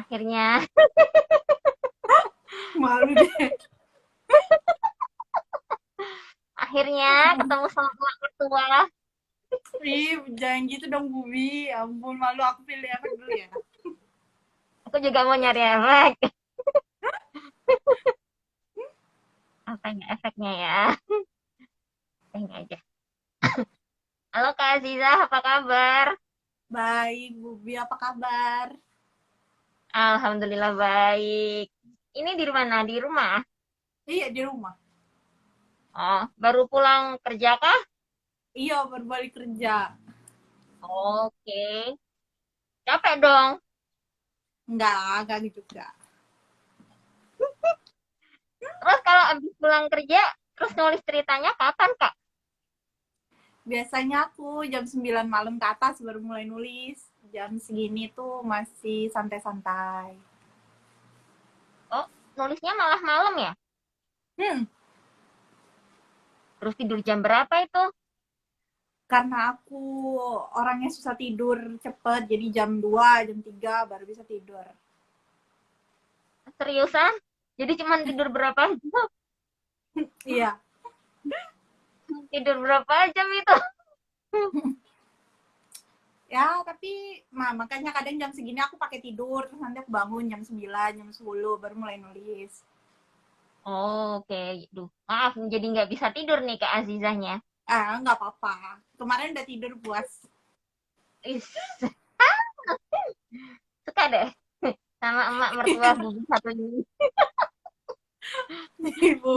Akhirnya, Malu deh. akhirnya ketemu sama emak mertua. Ih, jangan gitu dong, Bubi. Ampun, malu. Aku pilih efek dulu ya. Aku juga mau nyari efek. Apa ya efeknya ya? Ini aja. Halo Kak Aziza, apa kabar? Baik, Bubi. Apa kabar? Alhamdulillah baik. Ini di mana? Di rumah? Iya, di rumah. Oh, baru pulang kerja kah? Iya, baru balik kerja. Oke. Capek dong. Enggak gitu juga. Terus kalau abis pulang kerja, terus nulis ceritanya kapan, Kak? Biasanya aku jam 9 malam ke atas baru mulai nulis. Jam segini tuh masih santai-santai. Oh, nulisnya malah malam ya? Hmm, Terus tidur jam berapa itu? karena aku orangnya susah tidur cepet, jadi jam 2 jam 3 baru bisa tidur. Seriusan? Jadi cuman tidur berapa jam? Iya. Tidur berapa jam itu? Ya, tapi makanya kadang jam segini aku pakai tidur, terus nanti aku bangun jam 9 jam 10 baru mulai nulis. Oh, oke. Duh, maaf, jadi nggak bisa tidur nih Kak Azizahnya. Nggak apa-apa. Kemarin udah tidur puas. Is, suka deh sama emak mertua bubuk satu ini. Ibu.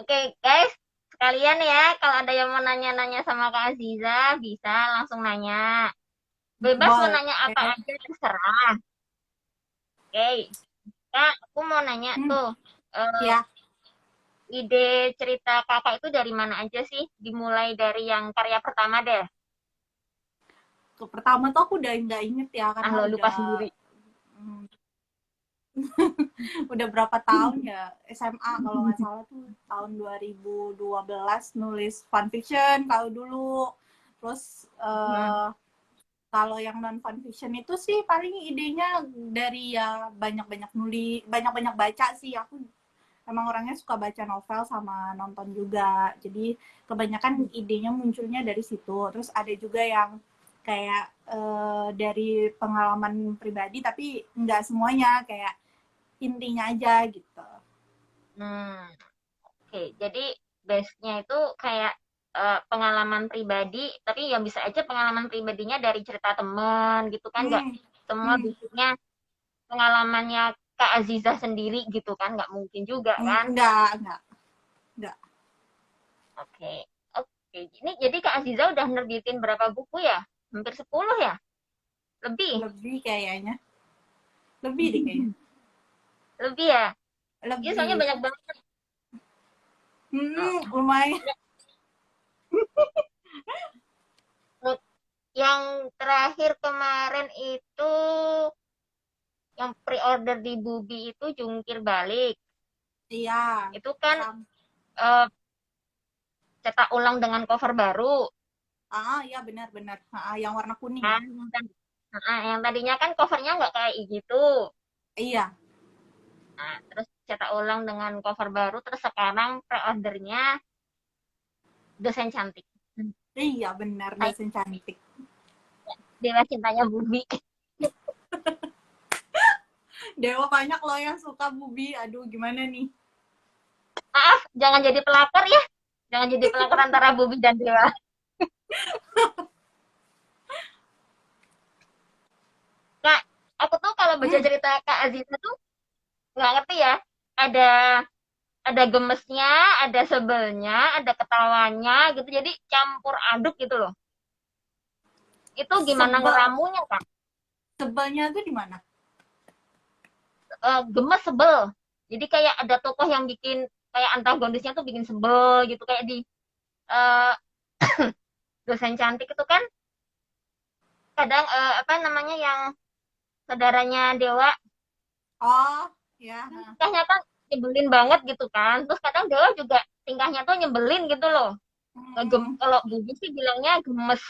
Oke, guys. Sekalian ya, kalau ada yang mau nanya-nanya sama Kak Aziza, bisa langsung nanya. Bebas mau Boleh. nanya apa aja, terserah. Oke, Kak, aku mau nanya Hmm, tuh, eh, ya. ide cerita kakak itu dari mana aja sih? Dimulai dari yang karya pertama deh. Pertama tuh aku udah nggak inget ya, Ah, karena lo lupa udah sendiri. hmm, udah berapa tahun ya, SMA kalau nggak salah tuh tahun 2012 nulis fanfiction kalau dulu. Terus Hmm. kalau yang non fanfiction itu sih paling idenya dari ya banyak-banyak nulis, banyak-banyak baca sih. Aku emang orangnya suka baca novel sama nonton juga. Jadi kebanyakan idenya munculnya dari situ. Terus ada juga yang kayak dari pengalaman pribadi tapi nggak semuanya, kayak intinya aja gitu. Hmm. Oke, jadi base-nya itu kayak pengalaman pribadi, tapi yang bisa aja pengalaman pribadinya dari cerita teman gitu kan, nggak Hmm, semua hmm. basicnya pengalamannya Kak Aziza sendiri gitu kan, nggak mungkin juga kan. Enggak. Oke, oke. Ini jadi Kak Aziza udah nerbitin berapa buku ya? Hampir 10 ya? Lebih? Lebih kayaknya. Lebih deh kayaknya. Lebih ya? Iya, soalnya Lebih. banyak banget. Oh. Lumayan. Yang terakhir kemarin itu yang pre-order di Bubi itu jungkir balik. Iya. Itu kan Sam. eh, cetak ulang dengan cover baru Iya benar-benar. Yang warna kuning ya. kan. Yang tadinya kan covernya nggak kayak gitu. Iya. Nah, terus cetak ulang dengan cover baru. Terus sekarang pre-ordernya dosen cantik. Iya benar, Ay, dosen cantik. Dewa cintanya Bubi. Dewa banyak loh yang suka Bubi. Aduh, gimana nih? Maaf, jangan jadi pelakor ya. Jangan jadi pelakor antara Bubi dan Dewa. Kak, aku tuh kalau baca Hmm, cerita Kak Aziza tuh nggak ngerti ya. Ada gemesnya, ada sebelnya, ada ketawanya gitu. Jadi campur aduk gitu loh. Itu gimana sebel. ngeramunya, Kak? Sebelnya tuh di mana? Gemes sebel. Jadi kayak ada tokoh yang bikin kayak antagonisnya tuh bikin sebel gitu kayak di eh, dosen cantik itu kan kadang apa namanya yang saudaranya Dewa Oh, ya. tingkahnya kan nyebelin banget gitu kan. Terus kadang Dewa juga tingkahnya tuh nyebelin gitu loh. Hmm, Kalau Bubi sih bilangnya gemes.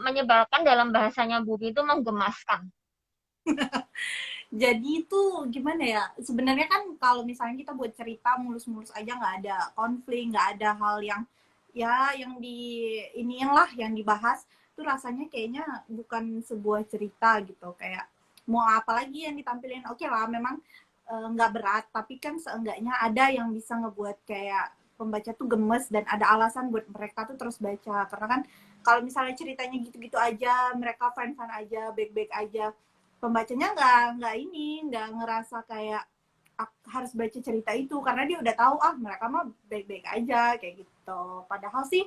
menyebalkan dalam bahasanya Bubi itu menggemaskan. Jadi itu gimana ya? Sebenarnya kan kalau misalnya kita buat cerita mulus-mulus aja, nggak ada konflik, nggak ada hal yang ya yang iniin lah yang dibahas, tuh rasanya kayaknya bukan sebuah cerita gitu. Kayak mau apa lagi yang ditampilin? Oke lah, memang nggak berat, tapi kan seenggaknya ada yang bisa ngebuat kayak pembaca tuh gemes dan ada alasan buat mereka tuh terus baca. Karena kan kalau misalnya ceritanya gitu-gitu aja, mereka fine-fine aja, baik-baik aja, pembacanya nggak ngerasa kayak harus baca cerita itu karena dia udah tahu mereka mah baik-baik aja kayak gitu. Padahal sih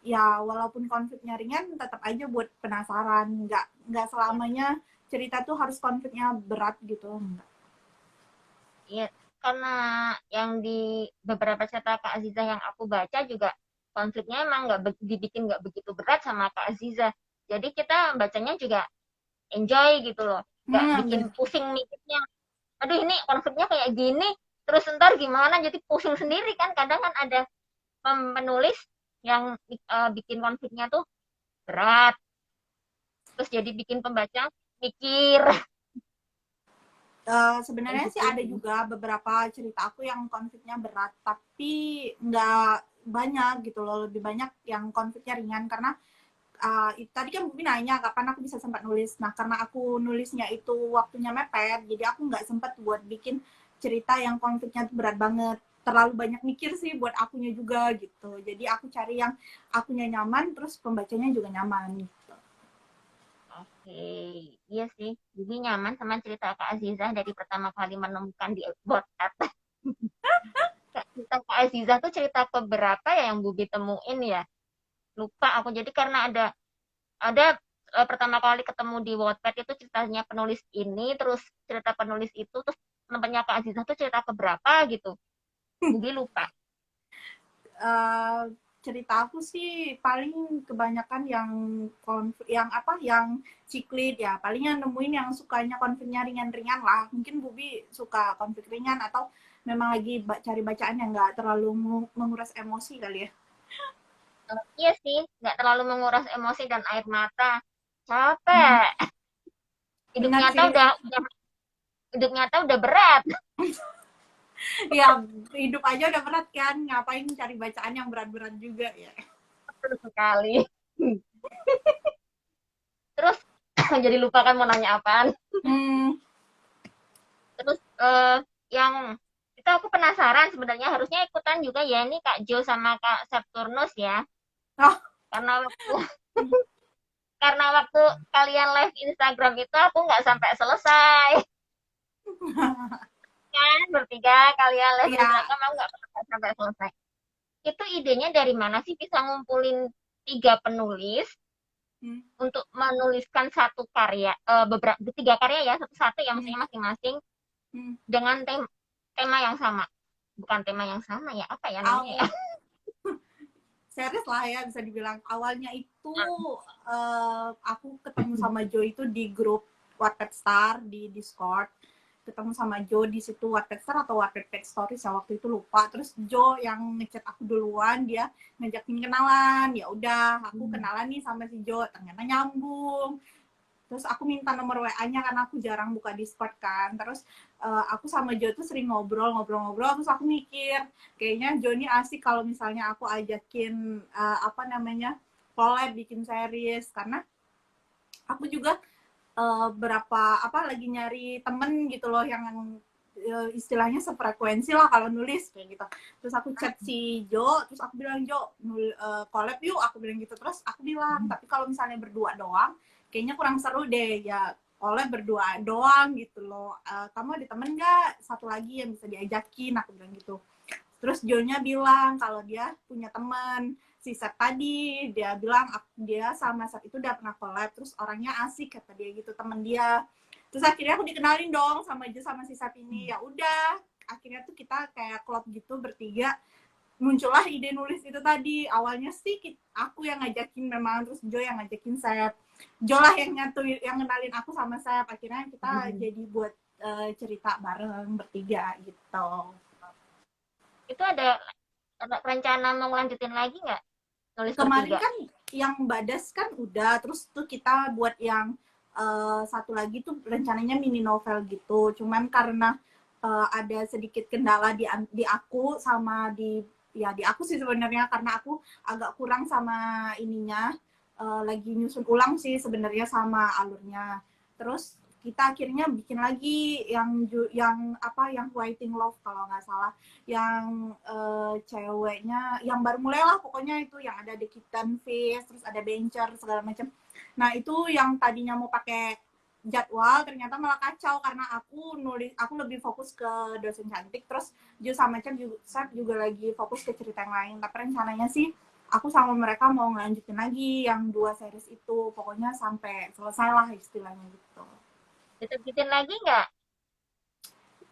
ya walaupun konfliknya ringan tetap aja buat penasaran. Nggak Ya, selamanya cerita tuh harus konfliknya berat gitu. ya, karena yang di beberapa cerita Kak Aziza yang aku baca juga konfliknya emang nggak dibikin nggak begitu berat sama Kak Aziza. Jadi kita bacanya juga enjoy gitu loh, nggak bikin Bener. pusing mikirnya. Aduh ini konfliknya kayak gini, terus ntar gimana? Jadi pusing sendiri kan. Kadang kan ada penulis yang bikin konfliknya tuh berat, terus jadi bikin pembaca mikir. Kayak Sebenarnya sih gitu ada sih. juga beberapa cerita aku yang konfliknya berat, tapi nggak banyak gitu loh. Lebih banyak yang konfliknya ringan karena tadi kan Bumi nanya kapan aku bisa sempat nulis. Nah, karena aku nulisnya itu waktunya mepet, jadi aku nggak sempat buat bikin cerita yang konfliknya tuh berat banget. Terlalu banyak mikir sih buat akunya juga gitu. Jadi aku cari yang akunya nyaman, terus pembacanya juga nyaman. Gitu. Oke, iya sih. Jadi nyaman sama cerita Kak Aziza dari pertama kali menemukan di Wattpad. Cerita Kak Aziza tuh cerita keberapa ya yang Bubi temuin ya? Lupa aku. Jadi karena ada pertama kali ketemu di Wattpad itu ceritanya penulis ini, terus cerita penulis itu, terus temannya Kak Aziza tuh cerita keberapa gitu. Bubi lupa. uh, Cerita aku sih paling kebanyakan yang yang apa yang ciklit ya, paling yang nemuin yang sukanya konfliknya ringan-ringan lah. Mungkin Bubi suka konflik ringan atau memang lagi cari bacaan yang nggak terlalu menguras emosi kali ya. Iya sih, nggak terlalu menguras emosi dan air mata. Hmm, Capek. Hidup benar nyata sih. hidup nyata udah berat. Ya hidup aja udah berat kan, ngapain cari bacaan yang berat-berat juga ya. Betul sekali. Terus jadi lupa kan mau nanya apaan. Hmm. Terus yang itu aku penasaran sebenarnya harusnya ikutan juga ya ini Kak Jo sama Kak Septurnus ya. Oh. Karena waktu karena waktu kalian live Instagram itu aku nggak sampai selesai. Kan bertiga kalian live Ya. Instagram aku nggak sampai selesai. Itu idenya dari mana sih bisa ngumpulin tiga penulis Hmm. untuk menuliskan satu karya, beberapa tiga karya ya satu-satu ya Hmm. maksudnya masing-masing Hmm. dengan tema yang sama, bukan tema yang sama ya apa ya namanya ya. Series lah ya bisa dibilang. Awalnya itu aku ketemu sama Joe itu di grup Wattpad Star di Discord. Ketemu sama Joe di situ, Wattpad Star atau Wattpad Pet Stories ya waktu itu lupa. Terus Joe yang ngechat aku duluan, dia ngajakin kenalan. Ya udah, aku kenalan nih sama si Joe, ternyata nyambung. Terus aku minta nomor WA-nya karena aku jarang buka Discord kan. Terus aku sama Jo tuh sering ngobrol-ngobrol, terus aku mikir kayaknya Jo ini asik kalau misalnya aku ajakin apa namanya collab bikin series, karena aku juga berapa apa lagi nyari temen gitu loh yang istilahnya sefrekuensi lah kalau nulis kayak gitu. Terus aku chat si Jo, terus aku bilang Jo collab yuk, aku bilang gitu. Terus aku bilang tapi kalau misalnya berdua doang kayaknya kurang seru deh ya, collab berdua doang gitu loh. Kamu ada temen nggak satu lagi yang bisa diajakin, aku bilang gitu. Terus Jonya bilang kalau dia punya teman si Sep tadi, dia bilang dia sama Sep itu udah pernah collab, terus orangnya asik kata dia gitu teman dia. Terus akhirnya aku dikenalin dong sama Jo sama si Sep ini. Ya udah, akhirnya tuh kita kayak klub gitu bertiga, muncullah ide nulis itu tadi. Awalnya sih aku yang ngajakin memang, terus Jo yang ngajakin Sep. Jo lah yang nyatuin, yang kenalin aku sama Sep. Akhirnya kita jadi buat cerita bareng bertiga gitu. Itu ada rencana mau lanjutin lagi nggak nulis Kemarin bertiga? kan yang Badas kan udah, terus tuh kita buat yang satu lagi tuh rencananya mini novel gitu. Cuman karena ada sedikit kendala di aku sama di aku sih sebenarnya, karena aku agak kurang sama ininya, lagi nyusun ulang sih sebenarnya sama alurnya. Terus kita akhirnya bikin lagi yang apa, yang Waiting Love kalau nggak salah, yang ceweknya yang baru mulai lah pokoknya, itu yang ada The Kitten Face, terus ada Bencher segala macam. Nah itu yang tadinya mau pakai jadwal ternyata malah kacau karena aku lebih fokus ke Dosen Cantik, terus Jo sama Cep juga lagi fokus ke cerita yang lain. Tapi rencananya sih aku sama mereka mau ngelanjutin lagi yang 2 series itu, pokoknya sampai selesai lah istilahnya gitu. Diterbitin lagi nggak?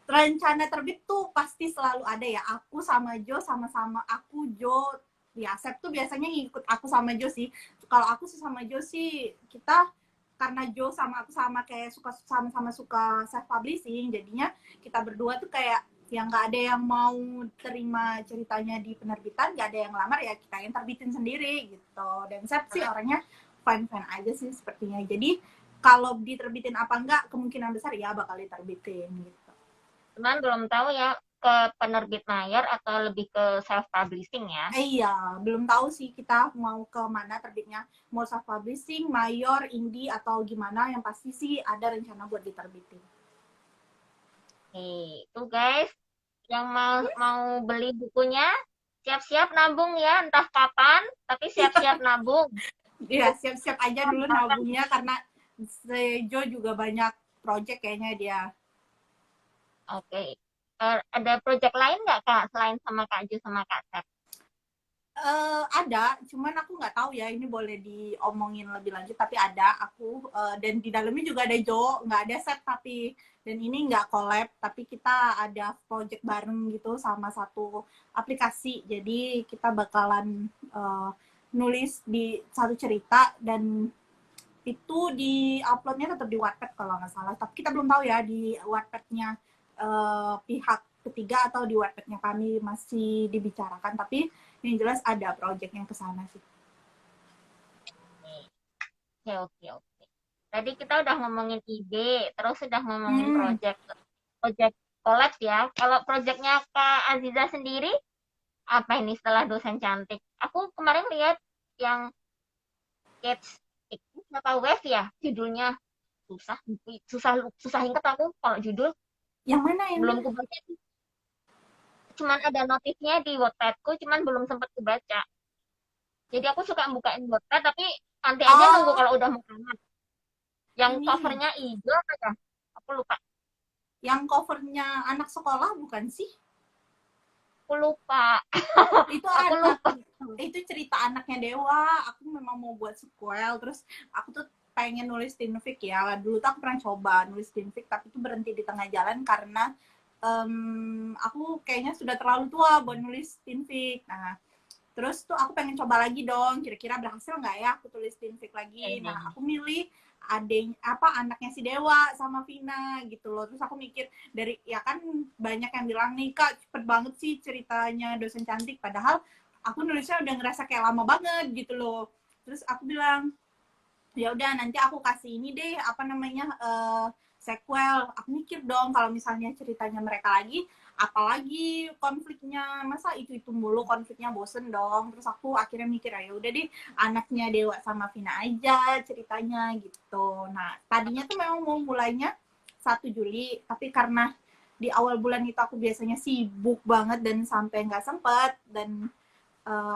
Rencana terbit tuh pasti selalu ada ya. Aku sama Jo sama-sama, aku Jo ya, Sep tuh biasanya ngikut aku sama Jo sih. Kalau aku sih sama Jo sih, kita karena Jo sama aku sama kayak suka sama-sama suka self publishing, jadinya kita berdua tuh kayak yang nggak ada yang mau terima ceritanya di penerbitan, nggak ada yang lamar, ya kita yang terbitin sendiri gitu. Dan Sep sih orangnya fine-fine aja sih sepertinya. Jadi kalau diterbitin apa enggak, kemungkinan besar ya bakal diterbitin gitu. Cuman belum tahu ya ke penerbit mayor atau lebih ke self publishing ya. Iya, belum tahu sih kita mau ke mana terbitnya. Mau self publishing, mayor, indie atau gimana, yang pasti sih ada rencana buat diterbitin. Nih, tuh guys, yang mau mau beli bukunya siap-siap nabung ya, entah kapan, tapi siap-siap nabung. Iya, siap-siap aja dulu nabungnya karena Jo juga banyak project kayaknya dia. Oke. Ada project lain nggak Kak selain sama Kak Ju sama Kak Sep? Ada, cuman aku nggak tahu ya ini boleh diomongin lebih lanjut, tapi ada aku, dan di dalamnya juga ada Jo, nggak ada set tapi, dan ini nggak collab, tapi kita ada project bareng gitu sama satu aplikasi, jadi kita bakalan nulis di satu cerita, dan itu di uploadnya tetap di Wattpad kalau nggak salah, tapi kita belum tahu ya di Wattpadnya pihak ketiga atau di Wattpadnya kami masih dibicarakan, tapi yang jelas ada project yang kesana sih. Oke, oke, oke. Tadi kita udah ngomongin ide, terus udah ngomongin Hmm, project project collab ya. Kalau projectnya Kak Aziza sendiri, apa ini setelah dosen cantik? Aku kemarin lihat yang Kids apa Wave ya judulnya, susah susah susah inget aku kalau judul, yang mana yang belum mana? kubaca, cuman ada notifnya di Wattpadku cuman belum sempat kubaca. Jadi aku suka bukain Wattpad tapi nanti aja nunggu Oh, kalau udah mau tamat. Yang ini covernya hijau apa ya, aku lupa. yang covernya anak sekolah bukan sih? Aku lupa. Itu Aku anak, lupa. itu cerita anaknya Dewa. Aku memang mau buat sequel, terus aku tuh pengen nulis fanfic ya. Dulu tuh aku pernah coba nulis fanfic, tapi itu berhenti di tengah jalan karena aku kayaknya sudah terlalu tua buat nulis fanfic. Nah, terus tuh aku pengen coba lagi dong, kira-kira berhasil nggak ya aku tulis fanfic lagi. Nah, aku milih anaknya si Dewa sama Vina gitu loh. Terus aku mikir, dari ya kan banyak yang bilang nih Kak cepet banget sih ceritanya Dosen Cantik, padahal aku nulisnya udah ngerasa kayak lama banget gitu loh. Terus aku bilang, ya udah nanti aku kasih ini deh, apa namanya, sequel. Aku mikir dong kalau misalnya ceritanya mereka lagi, apalagi konfliknya, masa itu mulu konfliknya, bosen dong. Terus aku akhirnya mikir, ya udah deh anaknya Dewa sama Vina aja ceritanya gitu. Nah tadinya tuh memang mau mulainya 1 Juli, tapi karena di awal bulan itu aku biasanya sibuk banget dan sampai nggak sempet, dan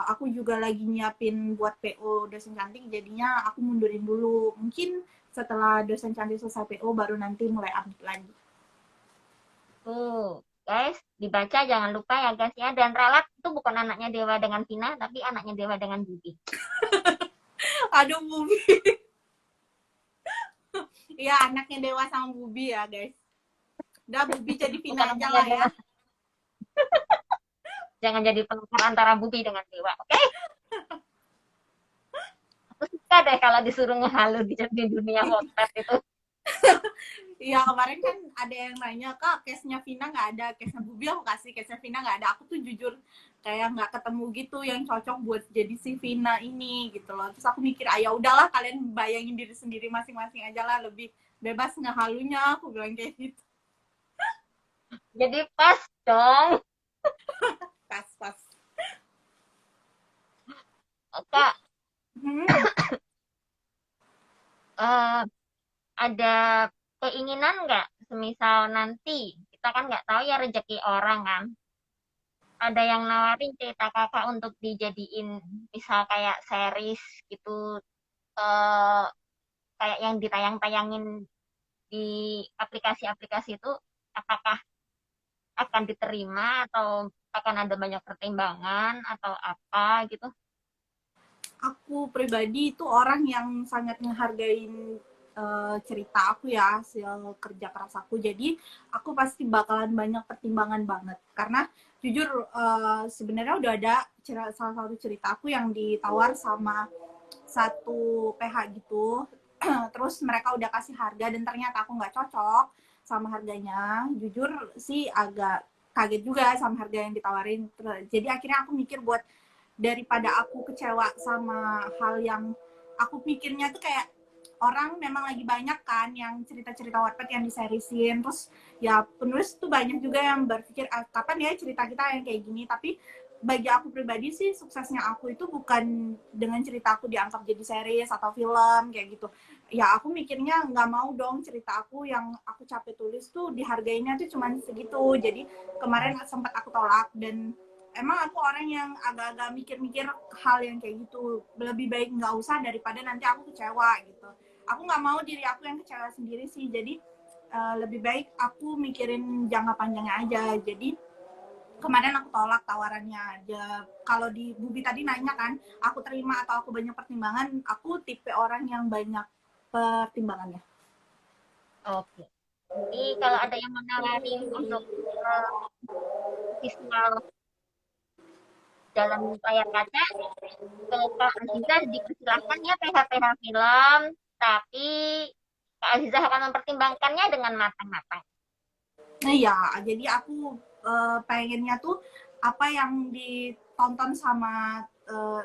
aku juga lagi nyiapin buat PO dosen cantik, jadinya aku mundurin dulu. Mungkin setelah dosen cantik selesai PO baru nanti mulai update lagi. Tuh guys, dibaca jangan lupa ya guys ya. Dan Ralat itu bukan anaknya Dewa dengan Vina tapi anaknya Dewa dengan Budi. Aduh, Bubi. Iya, anaknya Dewa sama Bubi ya, guys. Udah, Bubi jadi Bukan Vina aja anaknya lah ya. Dewa. Jangan jadi penukar antara Budi dengan Dewa, oke? Okay? Aku suka deh kalau disuruh ngehalu di dunia Wattpad itu. Iya, kemarin kan ada yang nanya, Kak, case-nya Vina nggak ada, case-nya Bubi aku kasih, case-nya Vina nggak ada. Aku tuh jujur kayak nggak ketemu gitu yang cocok buat jadi si Vina ini gitu loh. Terus aku mikir, ah ya udahlah kalian bayangin diri sendiri masing-masing aja lah, lebih bebas ngehalunya, aku bilang kayak gitu. Jadi pas dong. Pas, pas. Kak, Hmm. eh, ada keinginan nggak semisal nanti kita kan nggak tahu ya rezeki orang kan, ada yang nawarin cerita kakak untuk dijadiin misal kayak series gitu, eh, kayak yang ditayang-tayangin di aplikasi-aplikasi itu, apakah akan diterima atau akan ada banyak pertimbangan atau apa gitu? Aku pribadi itu orang yang sangat menghargain cerita aku ya, hasil kerja keras aku. Jadi aku pasti bakalan banyak pertimbangan banget. Karena jujur sebenarnya udah ada salah satu cerita aku yang ditawar sama satu PH gitu. Terus mereka udah kasih harga dan ternyata aku nggak cocok sama harganya. Jujur sih agak kaget juga sama harga yang ditawarin. Jadi akhirnya aku mikir buat daripada aku kecewa sama hal yang aku pikirnya tuh kayak orang memang lagi banyak kan yang cerita-cerita Wattpad yang diserisin, terus ya penulis tuh banyak juga yang berpikir kapan ya cerita kita yang kayak gini. Tapi bagi aku pribadi sih suksesnya aku itu bukan dengan cerita aku diangkat jadi series atau film kayak gitu. Ya aku mikirnya nggak mau dong cerita aku yang aku capek tulis tuh dihargainya tuh cuman segitu. Jadi kemarin sempat aku tolak dan emang aku orang yang agak-agak mikir-mikir hal yang kayak gitu, lebih baik nggak usah daripada nanti aku kecewa gitu. Aku nggak mau diri aku yang kecewa sendiri sih, jadi lebih baik aku mikirin jangka panjangnya aja. Jadi kemarin aku tolak tawarannya. Kalau di Bubi tadi nanya kan aku terima atau aku banyak pertimbangan, aku tipe orang yang banyak pertimbangannya. Oke. Jadi kalau ada yang menawarin untuk uh, visual dalam layar kaca, ke Kak Aziza dipersilahkan ya PH-PH film, tapi Kak Aziza akan mempertimbangkannya dengan matang-matang. Nah ya, jadi aku pengennya tuh apa yang ditonton sama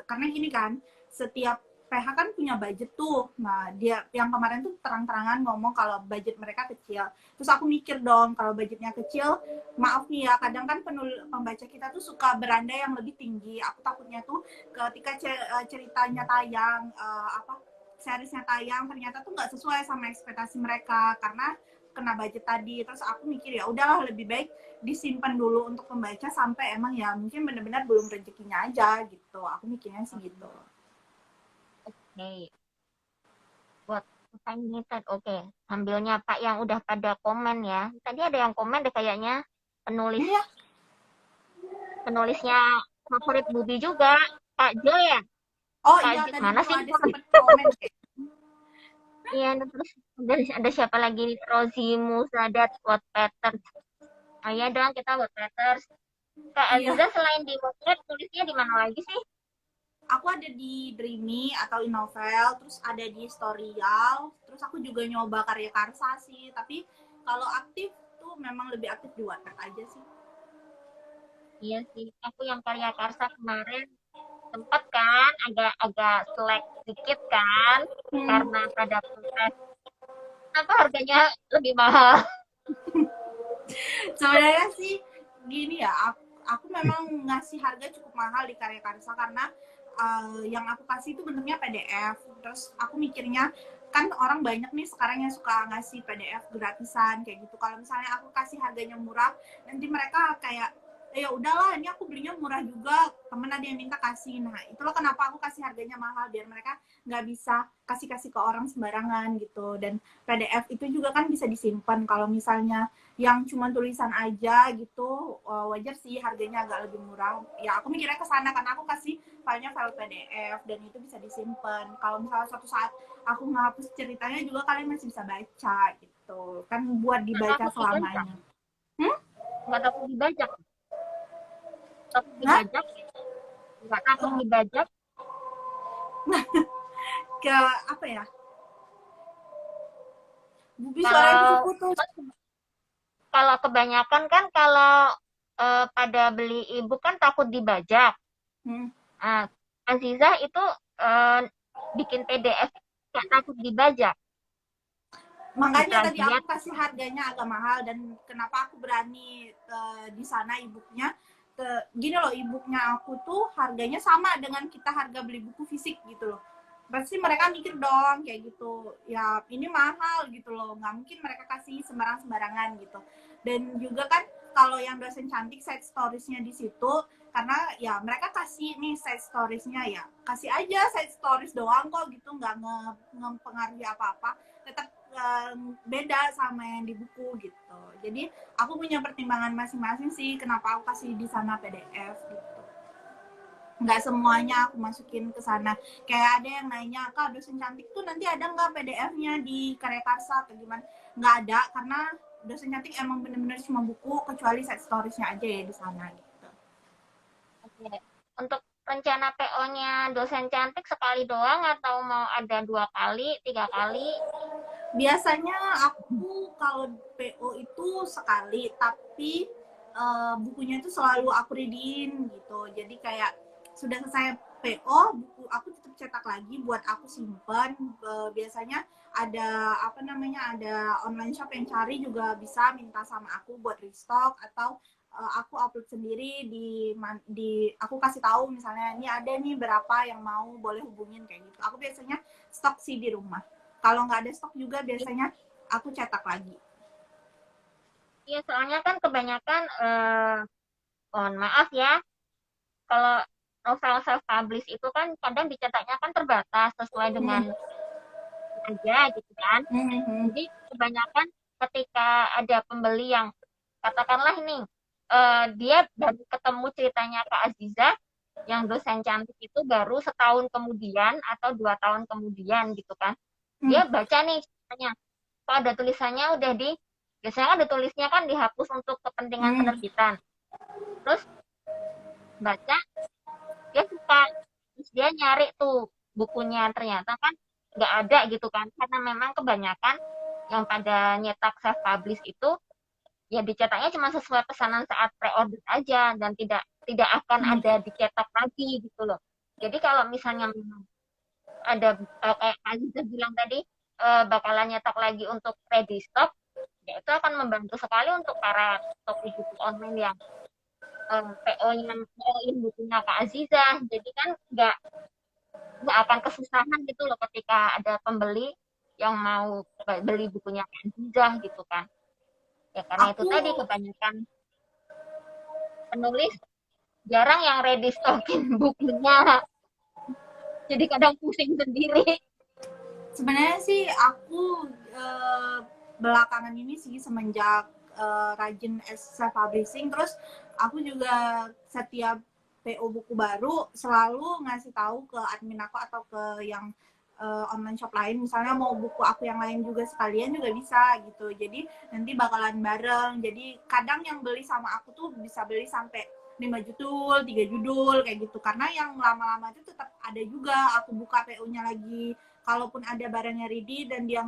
karena gini kan, setiap PH kan punya budget tuh. Nah, dia yang kemarin tuh terang-terangan ngomong kalau budget mereka kecil. Terus aku mikir dong, kalau budgetnya kecil, maaf nih ya, kadang kan pembaca kita tuh suka berandai yang lebih tinggi. Aku takutnya tuh ketika ceritanya tayang, apa seriesnya tayang ternyata tuh nggak sesuai sama ekspektasi mereka karena kena budget tadi. Terus aku mikir ya udahlah lebih baik disimpan dulu untuk pembaca sampai emang ya mungkin benar-benar belum rezekinya aja gitu. Aku mikirnya sih gitu. Oke, buat limited. Oke, sambil nyapa yang udah pada komen ya. Tadi ada yang komen deh kayaknya, penulis Iya. penulisnya favorit Bubi juga, Kak Jo ya. Oh Kak iya Jo, tadi mana juga sih? ada sempet komen kayak. Iya, terus ada siapa lagi? Rozi Musadat, Wattpatters. Oh iya dong, kita Wattpatters. Kak Iya. Aziza selain di Wattpad, tulisnya di mana lagi sih? Aku ada di Dreamy atau Innovel, terus ada di Storyal, terus aku juga nyoba karya karsa sih. Tapi kalau aktif tuh memang lebih aktif di Wattpad aja sih. Iya sih, aku yang karya karsa kemarin sempat kan agak-agak selek sedikit kan, Hmm. karena pada protes apa harganya lebih mahal. Sebenarnya sih gini ya, aku memang ngasih harga cukup mahal di karya karsa karena yang aku kasih itu bentuknya PDF. Terus aku mikirnya kan orang banyak nih sekarang yang suka ngasih PDF gratisan kayak gitu. Kalau misalnya aku kasih harganya murah, nanti mereka kayak ya udahlah ini aku belinya murah juga, temen ada yang minta kasih. Nah itulah kenapa aku kasih harganya mahal biar mereka nggak bisa kasih-kasih ke orang sembarangan gitu. Dan PDF itu juga kan bisa disimpan. Kalau misalnya yang cuma tulisan aja gitu wajar sih harganya agak lebih murah. Ya aku mikirnya ke sana karena aku kasih filenya file PDF dan itu bisa disimpan. Kalau misalnya suatu saat aku ngapus ceritanya juga kalian masih bisa baca gitu. Kan buat Nggak dibaca takut dibajak, selamanya. Hmm? nggak takut dibajak, takut Nah, dibajak, nggak takut dibajak. ke apa ya? Bubi suara ibu Kalau putus. kalau kebanyakan kan kalau pada beli e-book kan takut dibajak. Hmm. Nah, Aziza itu eh, bikin PDF nggak takut dibajak di Makanya tadi plagiat. aku kasih harganya agak mahal, dan kenapa aku berani di sana e-booknya, gini loh, e-booknya aku tuh harganya sama dengan kita harga beli buku fisik gitu loh. Pasti mereka mikir dong kayak gitu, ya ini mahal gitu loh, nggak mungkin mereka kasih sembarangan gitu. Dan juga kan kalau yang dosen cantik side storiesnya di situ, karena ya mereka kasih nih side storiesnya, ya kasih aja side stories doang kok gitu, nggak ngepengaruhi apa-apa, tetap beda sama yang di buku gitu. Jadi aku punya pertimbangan masing-masing sih kenapa aku kasih di sana PDF gitu. Nggak semuanya aku masukin ke sana. Kayak ada yang nanya, Kak, dosen cantik tuh nanti ada nggak PDF-nya di Karya Karsa atau gimana? Nggak ada, karena dosen cantik emang bener-bener cuma buku, kecuali set storiesnya aja ya di sana gitu. Oke. Untuk rencana PO-nya dosen cantik sekali doang atau mau ada 2 kali, 3 kali? Biasanya aku kalau PO itu sekali, tapi bukunya itu selalu aku reading gitu. Jadi kayak sudah selesai PO, buku aku tetap cetak lagi buat aku simpan. Biasanya ada apa namanya, ada online shop yang cari juga bisa minta sama aku buat restock, atau aku upload sendiri di aku kasih tahu misalnya ini ada nih berapa yang mau, boleh hubungin kayak gitu. Aku biasanya stok sih di rumah. Kalau nggak ada stok juga biasanya aku cetak lagi. Iya, soalnya kan kebanyakan, mohon maaf ya, kalau novel self-publish itu kan kadang dicetaknya kan terbatas sesuai dengan Hmm. aja gitu kan. Hmm. Jadi kebanyakan ketika ada pembeli yang katakanlah ini dia baru ketemu ceritanya Kak Aziza yang dosen cantik itu baru setahun kemudian atau 2 tahun kemudian gitu kan. Hmm. Dia baca nih ceritanya. Kok ada tulisannya udah di biasanya kan ada tulisnya kan dihapus untuk kepentingan Hmm. penerbitan. Terus baca dia suka terus dia nyari tuh bukunya ternyata kan nggak ada gitu kan karena memang kebanyakan yang pada nyetak self publish itu ya dicetaknya cuma sesuai pesanan saat pre-order aja dan tidak akan Hmm. ada dicetak lagi gitu loh. Jadi kalau misalnya memang ada kayak Aziza bilang tadi bakalan nyetak lagi untuk ready stock, ya itu akan membantu sekali untuk para toko buku online yang PO-nya PO-in bukunya Kak Aziza. Jadi kan nggak akan kesusahan gitu loh ketika ada pembeli yang mau beli bukunya Kak Aziza gitu kan. Ya karena itu Aku tadi kebanyakan penulis jarang yang ready stockin bukunya. Jadi kadang pusing sendiri. sebenarnya sih aku belakangan ini sih semenjak rajin self publishing, terus aku juga setiap PO buku baru selalu ngasih tahu ke admin aku atau ke yang online shop lain, misalnya mau buku aku yang lain juga sekalian juga bisa gitu, jadi nanti bakalan bareng. Jadi kadang yang beli sama aku tuh bisa beli sampai 5 judul, 3 judul kayak gitu, karena yang lama-lama itu tetap ada juga aku buka PO-nya lagi. Kalaupun ada barangnya ready dan dia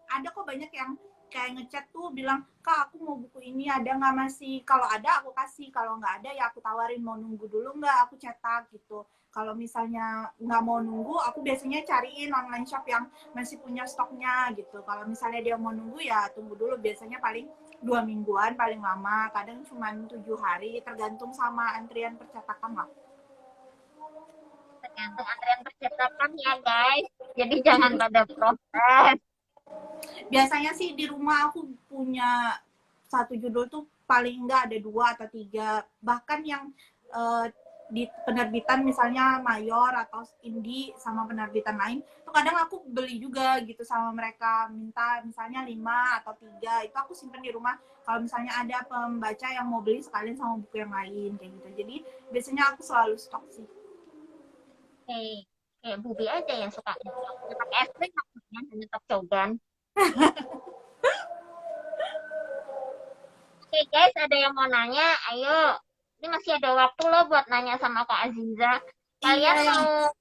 ada kok banyak yang kayak ngechat tuh bilang, Kak aku mau buku ini ada nggak, masih kalau ada aku kasih, kalau nggak ada ya aku tawarin mau nunggu dulu nggak aku cetak gitu. Kalau misalnya nggak mau nunggu, aku biasanya cariin online shop yang masih punya stoknya gitu. Kalau misalnya dia mau nunggu ya tunggu dulu, biasanya paling 2 mingguan paling lama, kadang cuma 7 hari, tergantung sama antrian percetakan lah. Tergantung antrian percetakan ya guys. Jadi jangan pada protes. Biasanya sih di rumah aku punya satu judul tuh paling enggak ada 2 atau 3, bahkan yang di penerbitan misalnya Mayor atau Indie sama penerbitan lain tuh kadang aku beli juga gitu sama mereka, minta misalnya 5 atau 3, itu aku simpen di rumah kalau misalnya ada pembaca yang mau beli sekalian sama buku yang lain kayak gitu. Jadi biasanya aku selalu stok sih. Kayak Bubi aja yang suka nyetak es krim maksudnya nyetak cogan. Oke guys, ada yang mau nanya? Ayo, ini masih ada waktu loh buat nanya sama Kak Aziza. Iya Kalian yang mau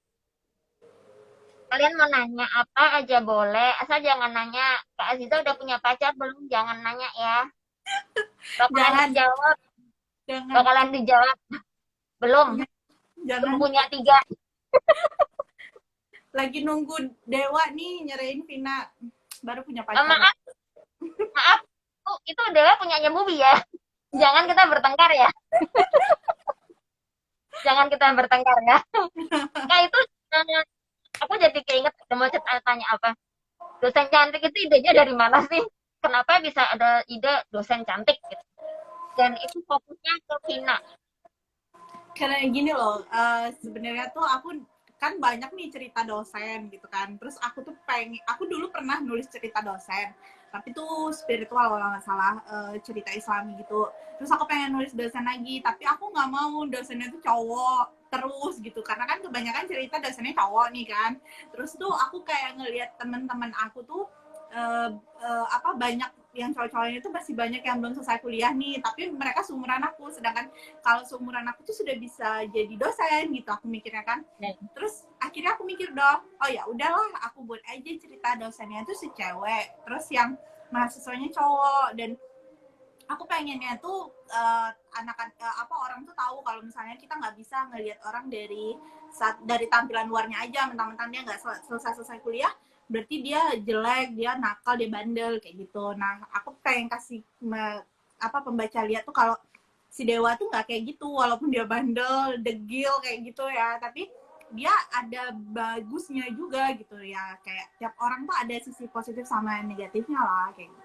Kalian mau nanya apa aja boleh, asal jangan nanya Kak Aziza udah punya pacar belum, jangan nanya ya. Bakalan Jangan, dijawab, jangan, bakalan dijawab belum, belum jangan. punya tiga. Lagi nunggu Dewa nih nyerahin Vina. Baru punya Eh, pacar ya. maaf, maaf, itu adalah punyanya Bubi ya. Jangan kita bertengkar ya, jangan kita bertengkar ya. Nah itu, eh, aku jadi keinget, mau tanya apa. Dosen cantik itu idenya dari mana sih? Kenapa bisa ada ide dosen cantik gitu? Dan itu fokusnya ke Vina. Karena gini loh, sebenarnya tuh aku kan banyak nih cerita dosen gitu kan. Terus aku tuh aku dulu pernah nulis cerita dosen, tapi tuh spiritual kalau nggak salah, cerita Islami gitu. Terus aku pengen nulis dosen lagi, tapi aku nggak mau dosennya tuh cowok terus gitu, karena kan kebanyakan cerita dosennya cowok nih kan. Terus tuh aku kayak ngelihat teman-teman aku tuh banyak yang cowok-cowoknya itu masih banyak yang belum selesai kuliah nih, tapi mereka seumuran aku, sedangkan kalau seumuran aku tuh sudah bisa jadi dosen gitu aku mikirnya kan. Terus akhirnya aku mikir dong, oh ya udahlah aku buat aja cerita dosennya itu si cewek, terus yang mahasiswanya cowok. Dan aku pengennya tuh orang tuh tahu kalau misalnya kita nggak bisa ngelihat orang dari tampilan luarnya aja, mentang-mentang dia nggak selesai kuliah berarti dia jelek, dia nakal, dia bandel kayak gitu. Nah aku pengen kasih pembaca lihat tuh kalau si Dewa tuh nggak kayak gitu, walaupun dia bandel, degil kayak gitu ya, tapi dia ada bagusnya juga gitu ya. Kayak tiap orang tuh ada sisi positif sama negatifnya lah kayak gitu.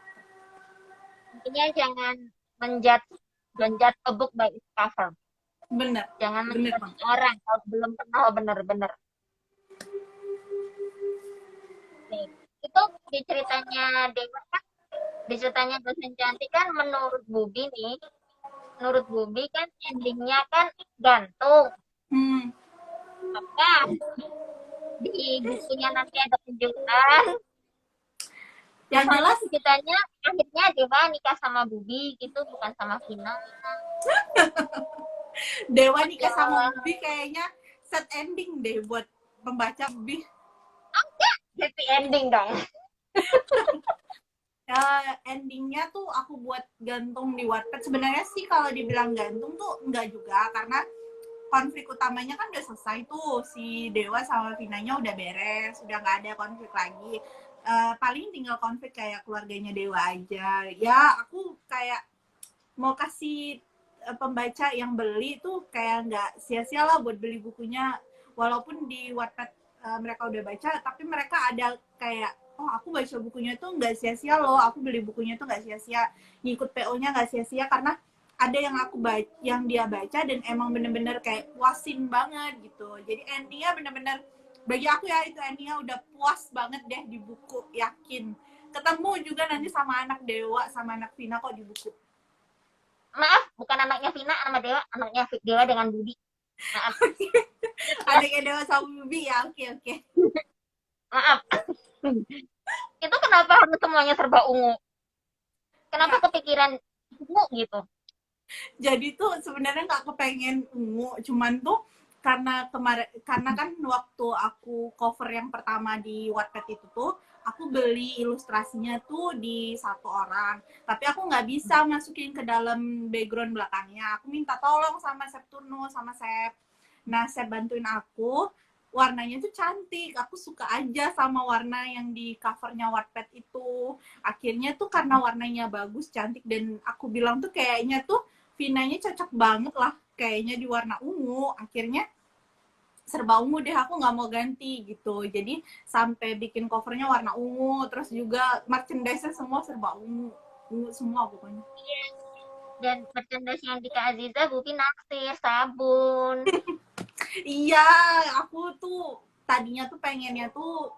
Intinya jangan menjudge, don't judge a book by its cover. Bener, Jangan bener menjudge bang. orang kalau belum kenal bener-bener. Nih, itu di ceritanya Dewa kan, di ceritanya dosen cantik kan menurut Bubi kan endingnya kan gantung. Hmm. Maka di bukunya nanti ada kejutan. Yang Misalnya jelas ceritanya akhirnya Dewa nikah sama Bubi gitu, bukan sama Vina. Dewa nikah sama Ya, Bubi kayaknya set ending deh buat pembaca Bubi. happy ending dong. Endingnya tuh aku buat gantung di Wattpad. Sebenarnya sih kalau dibilang gantung tuh enggak juga, karena konflik utamanya kan udah selesai tuh, si Dewa sama Vinanya udah beres, udah nggak ada konflik lagi. Paling tinggal konflik kayak keluarganya Dewa aja. Ya aku kayak mau kasih pembaca yang beli tuh kayak nggak sia-sia lah buat beli bukunya, walaupun di Wattpad mereka udah baca, tapi mereka ada kayak, oh aku baca bukunya tuh nggak sia-sia loh, aku beli bukunya tuh nggak sia-sia, ngikut PO-nya nggak sia-sia, karena ada yang aku baca, yang dia baca dan emang bener-bener kayak puasin banget gitu. Jadi endingnya bener-bener bagi aku ya, itu endingnya udah puas banget deh di buku, yakin ketemu juga nanti sama anak Dewa sama anak Vina kok di buku. Maaf, bukan anaknya Vina, nama Dewa, anaknya Dewa dengan Budi. Maaf. Adanya Dewa sama Bubi ya, oke oke. Maaf. Itu kenapa harus semuanya serba ungu? Kenapa Ya, kepikiran ungu gitu? jadi tuh sebenarnya nggak kepengen ungu, cuman tuh karena kan waktu aku cover yang pertama di Wattpad itu tuh aku beli ilustrasinya tuh di satu orang, tapi aku nggak bisa masukin ke dalam background belakangnya. Aku minta tolong sama Septurno sama Sep. Nah, Sep bantuin aku, warnanya tuh cantik, aku suka aja sama warna yang di covernya Wattpad itu. Akhirnya tuh karena warnanya bagus, cantik, dan aku bilang tuh kayaknya tuh Vinanya cocok banget lah kayaknya di warna ungu. Akhirnya serba ungu deh, aku nggak mau ganti gitu. Jadi sampai bikin covernya warna ungu, terus juga merchandise-nya semua serba ungu, ungu semua pokoknya. Dan merchandise yang di Kak Aziza, Bubi naksir, sabun. Iya, aku tuh tadinya tuh pengennya tuh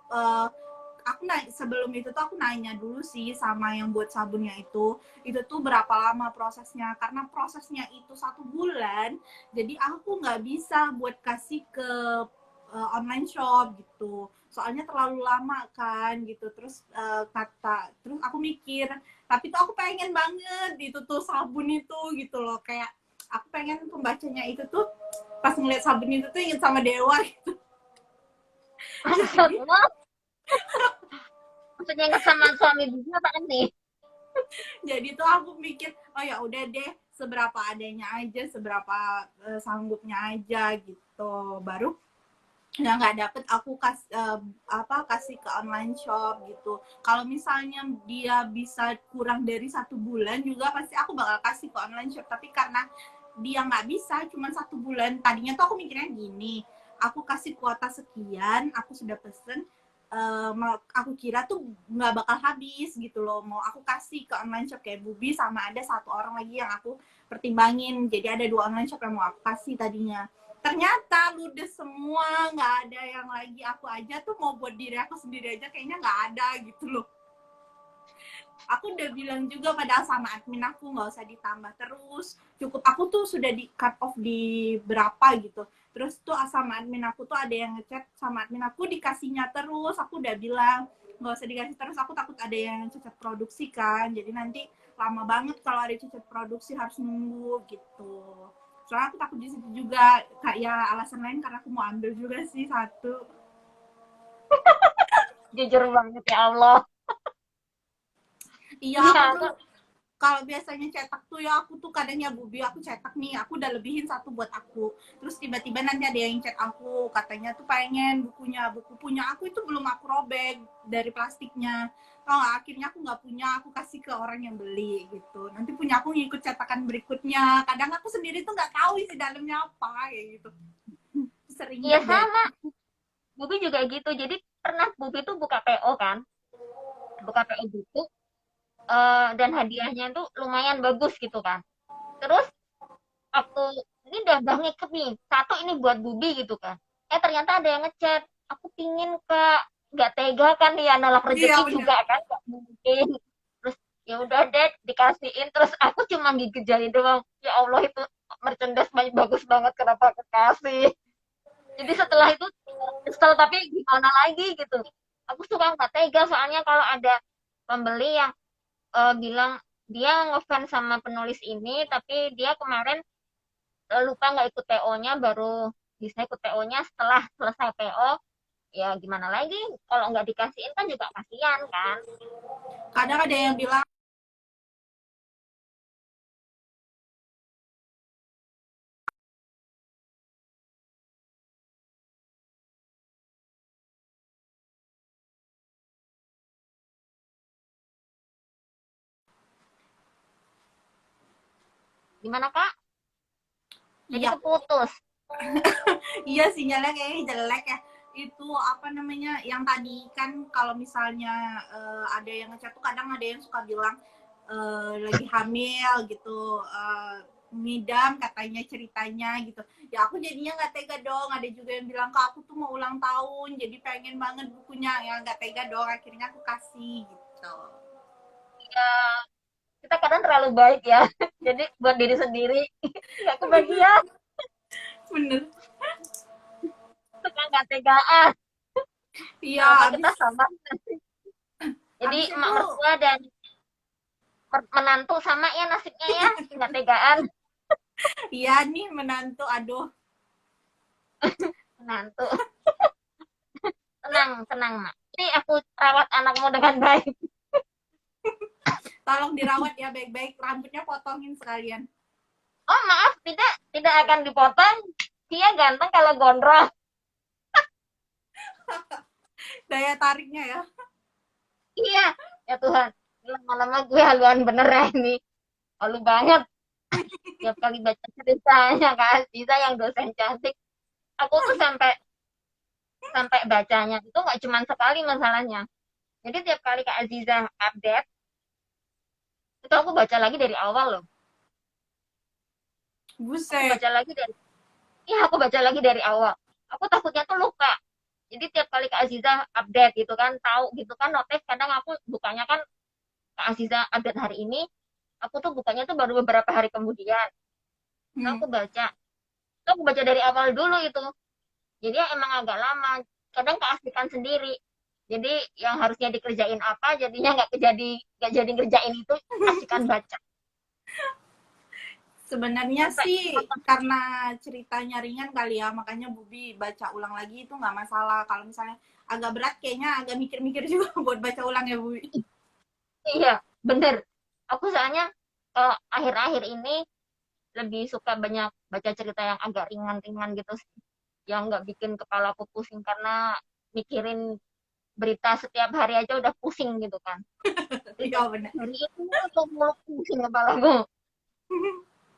aku sebelum itu tuh aku nanya dulu sih sama yang buat sabunnya itu tuh berapa lama prosesnya, karena prosesnya itu 1 bulan, jadi aku nggak bisa buat kasih ke online shop gitu, soalnya terlalu lama kan gitu. Terus terus aku mikir, tapi tuh aku pengen banget itu tuh sabun itu gitu loh, kayak aku pengen pembacanya itu tuh pas ngeliat sabun itu tuh inget sama Dewa gitu. Maksudnya, maksudnya nggak sama suami Bibi apaan nih? Jadi tuh aku mikir, oh ya udah deh, seberapa adanya aja, seberapa sanggupnya aja gitu. Baru yang nggak dapet aku kasih ke online shop gitu. Kalau misalnya dia bisa kurang dari 1 bulan juga pasti aku bakal kasih ke online shop. Tapi karena dia nggak bisa cuma 1 bulan, tadinya tuh aku mikirnya gini, aku kasih kuota sekian, aku sudah pesen, aku kira tuh nggak bakal habis gitu loh. Mau aku kasih ke online shop kayak Bubi, sama ada 1 orang lagi yang aku pertimbangin. Jadi ada 2 online shop yang mau aku kasih tadinya. Ternyata ludes semua, nggak ada yang lagi. Aku aja tuh mau buat diri aku sendiri aja kayaknya nggak ada gitu loh. Aku udah bilang juga padahal sama admin aku nggak usah ditambah terus, cukup aku tuh sudah di cut off di berapa gitu. Terus tuh sama admin aku tuh ada yang ngechat sama admin aku dikasihnya terus. Aku udah bilang nggak usah dikasih terus, aku takut ada yang cacat produksi kan, jadi nanti lama banget kalau ada cacat produksi harus nunggu gitu. Soalnya aku takut di situ juga, kayak alasan lain karena aku mau ambil juga sih satu. Jujur banget ya Allah. Iya, Iya, aku tuh kalau biasanya cetak tuh ya aku tuh kadang ya Bubi, aku cetak nih, aku udah lebihin 1 buat aku. Terus tiba-tiba nanti ada yang chat aku, katanya tuh pengen buku punya aku itu belum aku robek dari plastiknya. Tau gak, akhirnya aku nggak punya, aku kasih ke orang yang beli gitu. Nanti punya aku ngikut cetakan berikutnya. Kadang aku sendiri tuh nggak tahu isi dalamnya apa kayak gitu. Sering iya terjadi. sama. Bubi juga gitu. Jadi pernah Bubi tuh buka PO kan, buka PO gitu, dan hadiahnya tuh lumayan bagus gitu kan. Terus waktu ini udah ngikut nih, satu ini buat Bubi gitu kan. Ternyata ada yang ngechat, aku pingin Kak, nggak tega kan dia nolak Iya rezeki bener. juga kan, nggak mungkin. Terus ya udah deh dikasihin, terus aku cuma gigit jari doang. Ya Allah itu merchandise bagus banget, kenapa aku kasih. Jadi setelah itu kesel, tapi gimana lagi gitu. Aku suka nggak tega soalnya kalau ada pembeli yang bilang dia ngefans sama penulis ini, tapi dia kemarin lupa nggak ikut PO-nya, baru bisa ikut PO-nya setelah selesai PO. Ya gimana lagi, kalau nggak dikasihin kan juga kasihan kan. Kadang ada yang bilang, Gimana Kak? Jadi iya, keputus. iya sinyalnya kayaknya jelek ya. Itu apa namanya, yang tadi kan kalau misalnya ada yang ngechat tuh kadang ada yang suka bilang lagi hamil gitu, ngidam katanya ceritanya gitu. Ya aku jadinya nggak tega dong. Ada juga yang bilang ke aku tuh mau ulang tahun jadi pengen banget bukunya, ya nggak tega dong, akhirnya aku kasih gitu. Ya, kita kadang terlalu baik ya. Jadi buat diri sendiri nggak kebagian, Bener. suka nggak tegaan. Iya, Kenapa kita abis sama? Jadi abis emak itu mertua dan menantu sama ya nasibnya ya, nggak tegaan. iya nih menantu, aduh. Menantu. Tenang, tenang mak. Ini aku rawat anakmu dengan baik. Tolong dirawat ya baik-baik, rambutnya potongin sekalian. Oh maaf, tidak tidak akan dipotong. Dia ganteng kalau gondrong. Daya tariknya ya. Iya, ya Tuhan. Lama-lama gue haluan bener ya ini. Halu banget. Tiap kali baca ceritanya Kak Aziza yang dosen cantik, aku tuh sampai sampai bacanya itu nggak cuma sekali masalahnya. Jadi tiap kali Kak Aziza update, itu aku baca lagi dari awal loh. Aku Buset. baca lagi dari, iya aku baca lagi dari awal. Aku takutnya tuh lupa. Jadi tiap kali Kak Aziza update gitu kan, tahu gitu kan, notif kadang aku bukanya kan Kak Aziza update hari ini, aku tuh bukanya tuh baru beberapa hari kemudian. Nah, Hmm. aku baca dari awal dulu itu. Jadi ya emang agak lama. Kadang keasikan sendiri. Jadi yang harusnya dikerjain apa, jadinya nggak jadi ngerjain itu, asikan baca. Sebenarnya Sampai sih nonton. karena ceritanya ringan kali ya, makanya Bubi baca ulang lagi itu nggak masalah. Kalau misalnya agak berat, kayaknya agak mikir-mikir juga buat baca ulang ya Bubi. Iya, bener. Aku soalnya akhir-akhir ini lebih suka banyak baca cerita yang agak ringan-ringan gitu sih. Yang nggak bikin kepala aku pusing karena mikirin berita setiap hari aja udah pusing gitu kan. Jadi Iya benar. hari ini tuh mulu pusing kepalaku.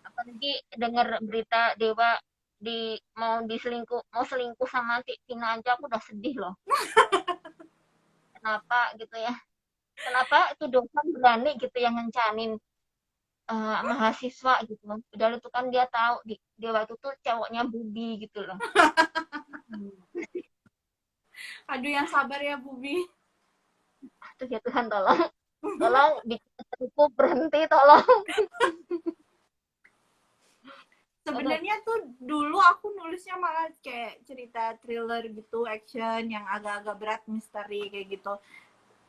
Apalagi dengar berita Dewa mau selingkuh sama si Tina aja aku udah sedih loh. Kenapa gitu ya? Kenapa itu dosen berani gitu yang ngencanin mahasiswa gitu loh. Padahal itu kan dia tahu Dewa itu tuh cowoknya Budi gitu loh. Hmm. Aduh yang sabar ya Bubi. Aduh ya Tuhan tolong. Tolong bikin itu berhenti tolong. Aduh, Sebenarnya tuh dulu aku nulisnya malah kayak cerita thriller gitu, action yang agak-agak berat, misteri kayak gitu.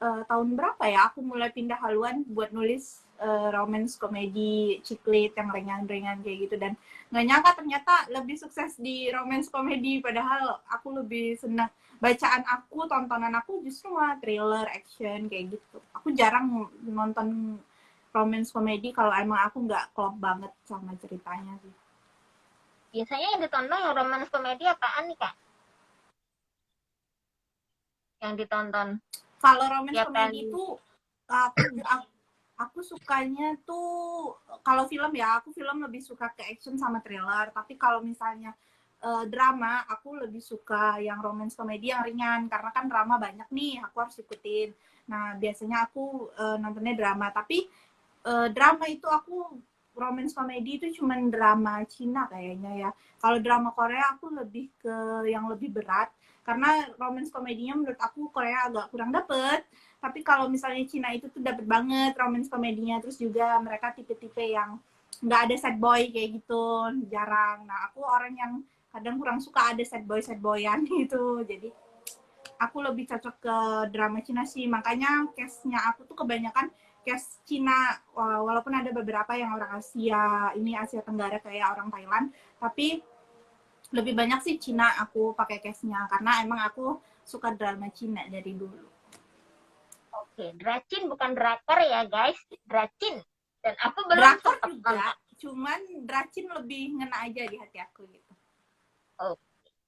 Tahun berapa ya aku mulai pindah haluan buat nulis romance komedi ciklit yang ringan-ringan kayak gitu, dan nggak nyangka ternyata lebih sukses di romance komedi, padahal aku lebih senang bacaan aku, tontonan aku justru malah thriller action kayak gitu. Aku jarang nonton romance komedi kalau emang aku nggak klop banget sama ceritanya sih. biasanya yang ditonton yang romance komedi apaan nih Kak? Yang ditonton Kalau romance tiap komedi kali. itu aku sukanya tuh kalau film ya, aku film lebih suka ke action sama thriller. Tapi kalau misalnya drama, aku lebih suka yang romance komedi yang ringan karena kan drama banyak nih, aku harus ikutin. Nah, biasanya aku nontonnya drama, tapi drama itu aku romance komedi itu cuman drama Cina kayaknya ya. Kalau drama Korea aku lebih ke yang lebih berat karena romance komedinya menurut aku Korea agak kurang dapet. Tapi kalau misalnya Cina itu tuh dapet banget romance komedinya, terus juga mereka tipe-tipe yang nggak ada sad boy kayak gitu, jarang. Nah, aku orang yang kadang kurang suka ada sad boyan gitu. Jadi aku lebih cocok ke drama Cina sih, makanya cast-nya aku tuh kebanyakan cast Cina, walaupun ada beberapa yang orang Asia, ini Asia Tenggara kayak orang Thailand, tapi lebih banyak sih Cina aku pakai cast-nya karena emang aku suka drama Cina dari dulu. Oke, Dracin bukan drakor ya guys, Dracin. Dan aku belum Drakor sempat juga, nonton. cuman Dracin lebih ngena aja di hati aku gitu. Oh,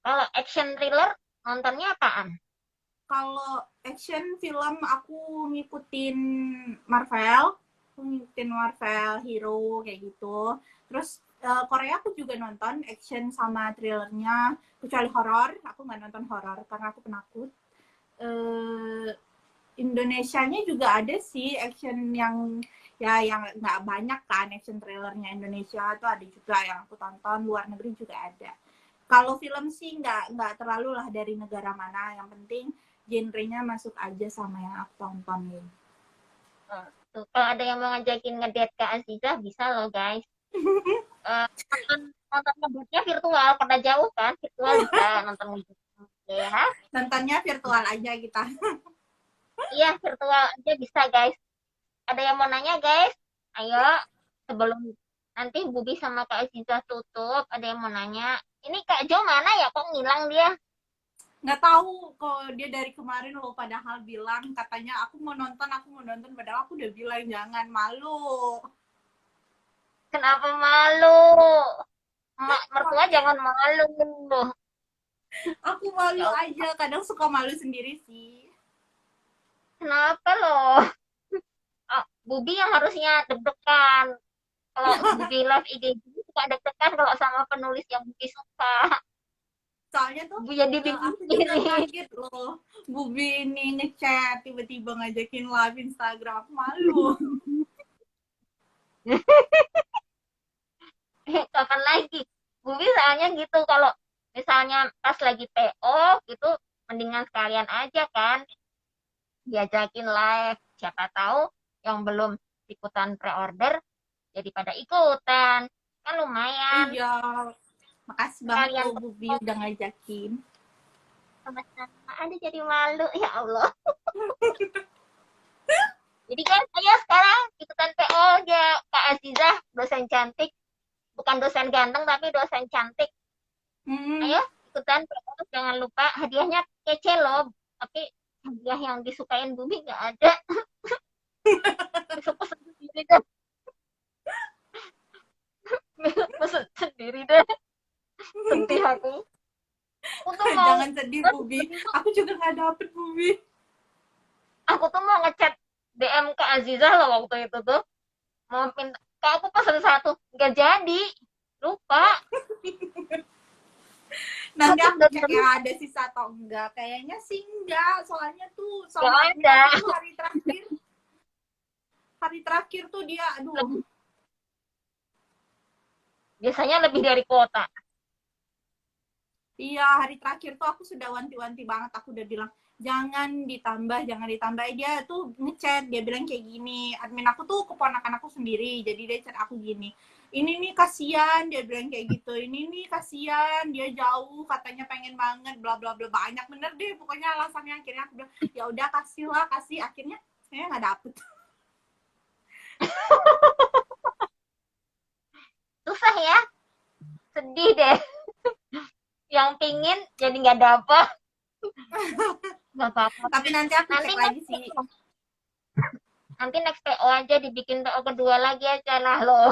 kalau action thriller nontonnya apaan? Kalau action film aku ngikutin Marvel, Hero kayak gitu. Terus Korea aku juga nonton action sama thrillernya, kecuali horor, aku nggak nonton horor karena aku penakut. Uh, Indonesianya juga ada sih action yang ya yang nggak banyak kan, action thrillernya Indonesia tuh ada juga yang aku tonton, luar negeri juga ada. Kalau film sih nggak terlalu lah dari negara mana, yang penting genrenya masuk aja sama yang aku tontonin. Tuh, kalau ada yang mau ngajakin ngedate ke Aziza bisa loh guys. Nonton nonton ngedate virtual pada jauh kan, virtual bisa nonton ngedate ya. Nontonnya virtual aja kita. Iya, virtual aja bisa guys. Ada yang mau nanya guys? Ayo, sebelum nanti Bubi sama Kak Aziza tutup, ada yang mau nanya. Ini Kak Jo mana ya? Kok ngilang dia? Nggak tahu kok, dia dari kemarin loh padahal bilang katanya aku mau nonton, padahal aku udah bilang jangan, malu. Kenapa malu? Mak mertua jangan malu. Aku malu Ya Allah, aja, kadang suka malu sendiri sih. kenapa loh? Oh, Bubi yang harusnya deg-degan. Kalau Bubi live IG gitu suka deg-degan kalau sama penulis yang Bubi suka. Soalnya tuh Bubi jadi bingung aku juga sendiri. kaget loh, Bubi ini ngechat tiba-tiba ngajakin live Instagram, aku malu. Kapan lagi? Bubi soalnya gitu kalau misalnya pas lagi PO gitu mendingan sekalian aja kan diajakin live. Siapa tahu yang belum ikutan pre-order jadi pada ikutan. Kan lumayan Iya, makasih banget sekalian loh Bubi udah ngajakin. sama-sama ada jadi malu ya Allah. Jadi kan ayo sekarang ikutan PO aja Kak Azizah dosen cantik. bukan dosen ganteng tapi dosen cantik. Hmm. Ayo ikutan terus jangan lupa hadiahnya kece loh. Tapi hadiah yang disukain Bumi nggak ada. Besok pesen sendiri deh. Pesen sendiri deh. Sedih aku. Aku tuh mau Jangan sedih, Bubi. Aku juga nggak dapet, Bubi. aku tuh mau ngechat DM ke Azizah loh waktu itu tuh. Mau minta kak aku pesen satu nggak jadi lupa. Nanti Sakit aku dan cek terus ya ada sisa atau enggak. Kayaknya sih enggak. Soalnya tuh nggak sama admin ada. aku tuh hari terakhir tuh dia, aduh. Lebih, biasanya lebih dari kuota. Iya, hari terakhir tuh aku sudah wanti-wanti banget. Aku udah bilang, jangan ditambah, jangan ditambah. Dia tuh ngechat, dia bilang kayak gini. Admin aku tuh keponakan aku sendiri, jadi dia chat aku gini. Ini nih kasihan, dia bilang kayak gitu. Ini nih kasihan, dia jauh, katanya pengen banget, bla bla bla. Banyak bener deh, pokoknya alasannya. Akhirnya aku bilang, ya udah kasih lah, kasih. Akhirnya saya nggak dapet. Susah ya, sedih deh. Yang pingin jadi nggak dapet. Nggak apa-apa. Tapi nanti aku Nanti cek next lagi sih. nanti next PO aja dibikin PO kedua lagi aja lah lo.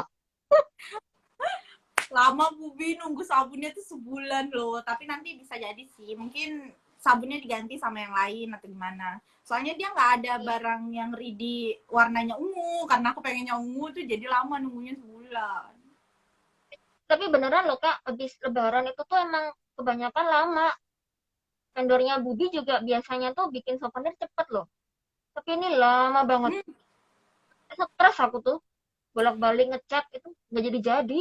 Lama Bubi nunggu sabunnya tuh sebulan loh, tapi nanti bisa jadi sih mungkin sabunnya diganti sama yang lain atau gimana, soalnya dia nggak ada barang yang ready warnanya ungu karena aku pengennya ungu tuh, jadi lama nunggunya sebulan. Tapi beneran loh kak, habis lebaran itu tuh emang kebanyakan lama. Vendornya Budi juga biasanya tuh bikin souvenir cepet loh. Tapi ini lama banget. Hmm, Stres aku tuh. Bolak-balik ngecat itu nggak jadi-jadi.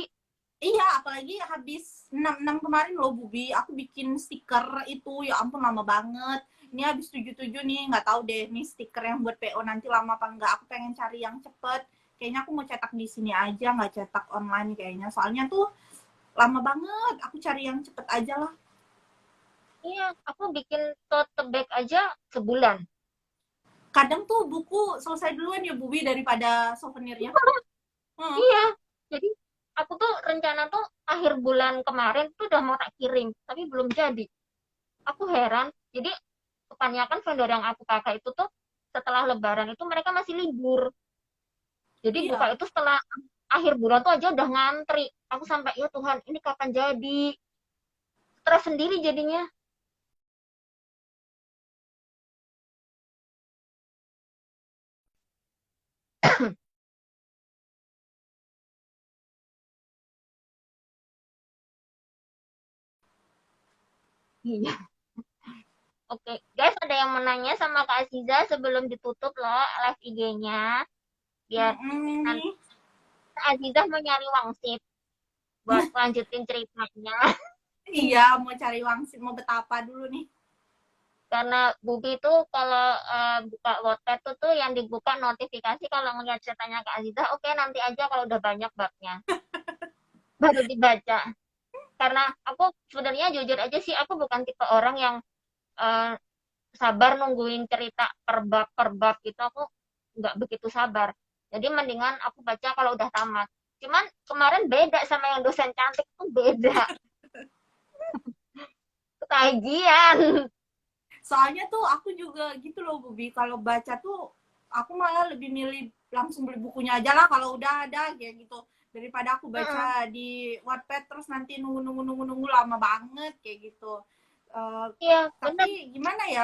iya, apalagi habis 6 kemarin loh Bubi, aku bikin stiker itu, ya ampun lama banget. Ini habis 77 nih, nggak tahu deh nih stiker yang buat PO nanti lama apa enggak. Aku pengen cari yang cepet. Kayaknya aku mau cetak di sini aja, nggak cetak online kayaknya. Soalnya tuh lama banget. Aku cari yang cepet aja lah. Iya, aku bikin tote bag aja sebulan. Kadang tuh buku selesai duluan ya Bubi daripada souvenirnya. Hmm. Iya, jadi aku tuh rencana tuh akhir bulan kemarin tuh udah mau tak kirim, tapi belum jadi. Aku heran. Jadi kebanyakan vendor yang aku pakai itu tuh setelah lebaran itu mereka masih libur. Jadi buka Iya. itu setelah akhir bulan tuh aja udah ngantri. Aku sampai ya Tuhan, ini kapan jadi? Stres sendiri jadinya. Iya. Oke, guys, ada yang menanya sama Kak Aziza sebelum ditutup loh live IG-nya. Biar nanti Nih. Kak Aziza mau nyari wangsit buat lanjutin ceritanya. Iya, mau cari wangsit, mau betapa dulu nih. Karena Bubi itu kalau buka Wattpad tuh yang dibuka notifikasi kalau ngeliat ceritanya Kak Aziza, oke nanti aja kalau udah banyak babnya. Baru dibaca. Karena aku sebenarnya jujur aja sih, aku bukan tipe orang yang eh, sabar nungguin cerita per bab gitu. Aku nggak begitu sabar. Jadi mendingan aku baca kalau udah tamat. Cuman kemarin beda sama yang dosen cantik tuh beda. Ketagihan. Soalnya tuh aku juga gitu loh Bubi, kalau baca tuh aku malah lebih milih langsung beli bukunya aja lah kalau udah ada kayak gitu. Daripada aku baca di Wattpad terus nanti nunggu lama banget kayak gitu. Uh, Iya, bener. tapi gimana ya?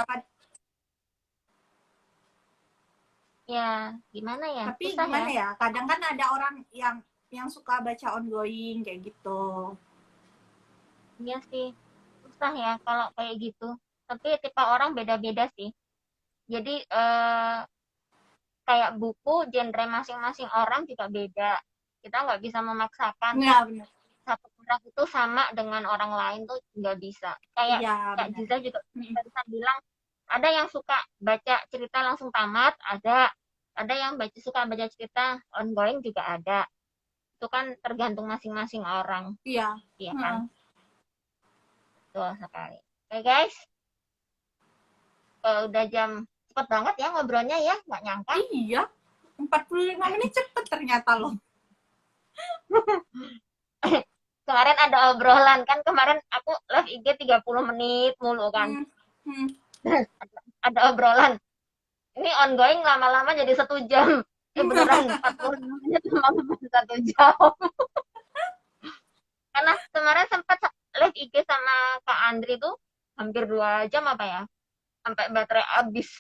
Ya, gimana ya? Tapi Susah ya. gimana ya? Kadang kan ada orang yang suka baca ongoing kayak gitu. Iya sih. Susah ya kalau kayak gitu. Tapi tipe orang beda-beda sih. Jadi kayak buku genre masing-masing orang juga beda. Kita nggak bisa memaksakan Nggak benar. satu orang itu sama dengan orang lain tuh nggak bisa. Kayak Iya Kak benar. Jiza juga bisa bilang ada yang suka baca cerita langsung tamat, ada yang suka baca cerita ongoing juga ada. Itu kan tergantung masing-masing orang, Iya. iya kan? Heeh. Betul sekali. Oke guys, udah jam cepet banget ya ngobrolnya ya, nggak nyangka. Iya. 45 menit cepet ternyata loh. Kemarin ada obrolan kan, kemarin aku live IG 30 menit mulu kan. Hmm. Hmm. Ada obrolan. Ini ongoing lama-lama jadi 1 jam. Beneran 45 menit lama-lama 1 jam. Karena kemarin sempat live IG sama Kak Andri tuh hampir 2 jam apa ya. Sampai baterai habis.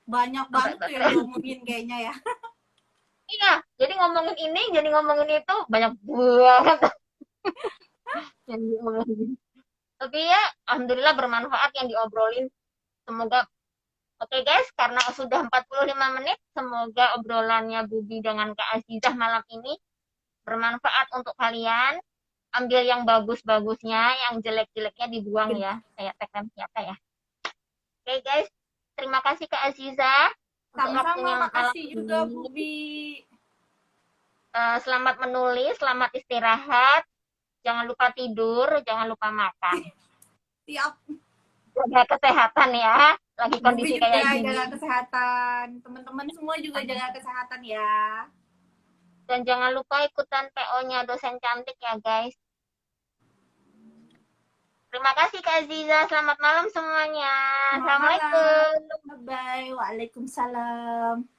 Banyak Sampai banget tuh yang baterai. diomongin kayaknya ya. Iya, jadi ngomongin ini, jadi ngomongin itu, banyak banget yang diomongin. Tapi ya, alhamdulillah bermanfaat yang diobrolin. Semoga, oke guys, karena sudah 45 menit, semoga obrolannya Bubi dengan Kak Azizah malam ini bermanfaat untuk kalian. Ambil yang bagus-bagusnya, yang jelek-jeleknya dibuang ya. Kayak tagline siapa ya. Oke guys, terima kasih Kak Azizah untuk Sama-sama, waktunya malam makasih juga ini. Bubi. Selamat menulis, selamat istirahat. Jangan lupa tidur, jangan lupa makan. Siap. Jaga kesehatan ya, lagi Bubi kondisi juga kayak gini. jaga kesehatan. Teman-teman semua juga jaga kesehatan ya. Dan jangan lupa ikutan PO-nya dosen cantik ya guys. Terima kasih Kak Aziza, selamat malam semuanya. Selamat malam. Assalamualaikum. Bye-bye. Waalaikumsalam.